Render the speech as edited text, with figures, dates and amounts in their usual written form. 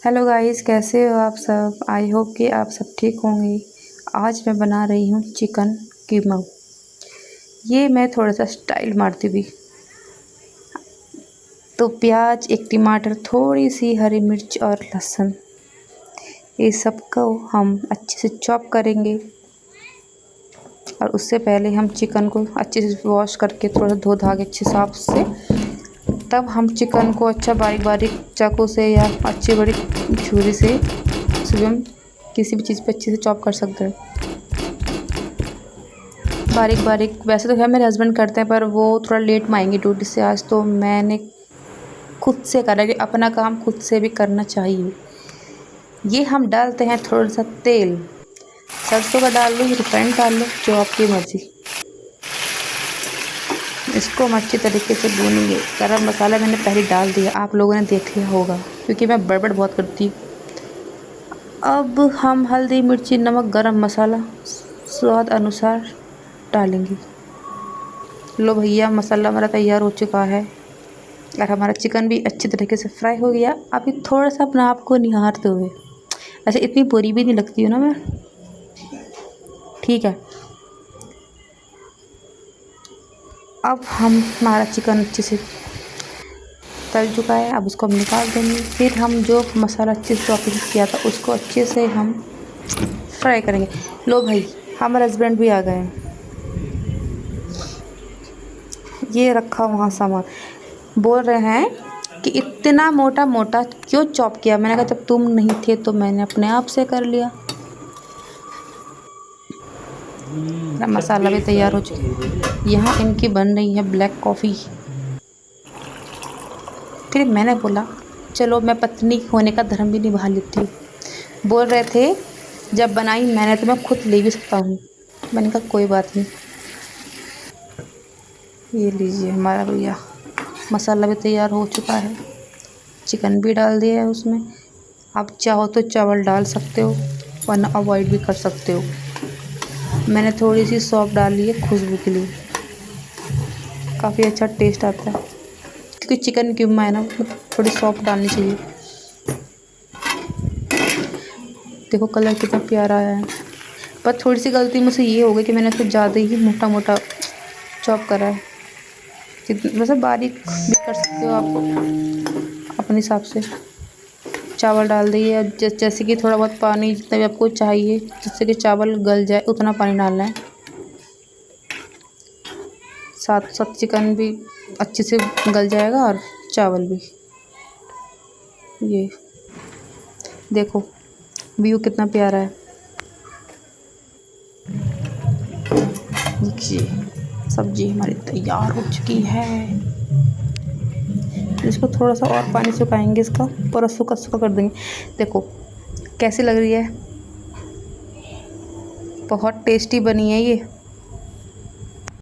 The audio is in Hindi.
हेलो गाइस, कैसे हो आप सब। आई होप कि आप सब ठीक होंगे। आज मैं बना रही हूँ चिकन कीमा। ये मैं थोड़ा सा स्टाइल मारती हुई, तो प्याज, एक टमाटर, थोड़ी सी हरी मिर्च और लहसुन, ये सब को हम अच्छे से चॉप करेंगे। और उससे पहले हम चिकन को अच्छे से वॉश करके थोड़ा धो धा के अच्छे साफ से, तब हम चिकन को अच्छा बारीक बारीक चाकू से या अच्छी बड़ी छुरी से हम किसी भी चीज़ पे अच्छे से चॉप कर सकते हैं बारीक बारीक। वैसे तो है मेरे हस्बैंड करते हैं, पर वो थोड़ा लेट में आएंगे ड्यूटी से आज, तो मैंने खुद से करा कि अपना काम खुद से भी करना चाहिए। ये हम डालते हैं थोड़ा सा तेल, सरसों का डाल लो, रिफाइंड डाल लो, जो आपकी मर्ज़ी। इसको हम अच्छी तरीके से भूनेंगे। गरम मसाला मैंने पहले डाल दिया, आप लोगों ने देख लिया होगा, क्योंकि मैं बड़बड़ बहुत करती हूँ। अब हम हल्दी, मिर्ची, नमक, गरम मसाला स्वाद अनुसार डालेंगे। लो भैया, मसाला हमारा तैयार हो चुका है और हमारा चिकन भी अच्छी तरीके से फ्राई हो गया। अभी थोड़ा सा अपने आप को निहारते हुए, ऐसे इतनी बुरी भी नहीं लगती हूँ ना मैं, ठीक है। अब हमारा चिकन अच्छे से तल चुका है, अब उसको हम निकाल देंगे। फिर हम जो मसाला अच्छे से चॉपिंग किया था उसको अच्छे से हम फ्राई करेंगे। लो भाई, हमारे हस्बैंड भी आ गए हैं। ये रखा वहाँ सामान, बोल रहे हैं कि इतना मोटा मोटा क्यों चॉप किया। मैंने कहा जब तुम नहीं थे तो मैंने अपने आप से कर लिया। मसाला भी तैयार हो चुका है। यहाँ इनकी बन रही है ब्लैक कॉफ़ी। फिर मैंने बोला चलो मैं पत्नी होने का धर्म भी निभा लेती हूँ। बोल रहे थे जब बनाई मैंने तो मैं खुद ले भी सकता हूँ। मैंने कहा कोई बात नहीं। ये लीजिए हमारा भैया, मसाला भी तैयार हो चुका है, चिकन भी डाल दिया है उसमें। आप चाहो तो चावल डाल सकते हो, वरना अवॉइड भी कर सकते हो। मैंने थोड़ी सी सौंफ डाली है खुशबू के लिए, काफ़ी अच्छा टेस्ट आता है, क्योंकि चिकन कीमा है ना, थोड़ी सौंफ डालनी चाहिए। देखो कलर कितना प्यारा आया है। पर थोड़ी सी गलती मुझसे ये हो गई कि मैंने उसको ज़्यादा ही मोटा मोटा चॉप करा है। वैसे बारीक भी कर सकते हो आप अपने हिसाब से। चावल डाल दिए, जैसे कि थोड़ा बहुत पानी जितना भी आपको चाहिए, जिससे कि चावल गल जाए उतना पानी डालना है। साथ साथ चिकन भी अच्छे से गल जाएगा और चावल भी। ये देखो व्यू कितना प्यारा है। देखिए सब्जी हमारी तैयार हो चुकी है। इसको थोड़ा सा और पानी सुखाएंगे, इसका पूरा सूखा सूखा कर देंगे। देखो कैसी लग रही है, बहुत टेस्टी बनी है ये।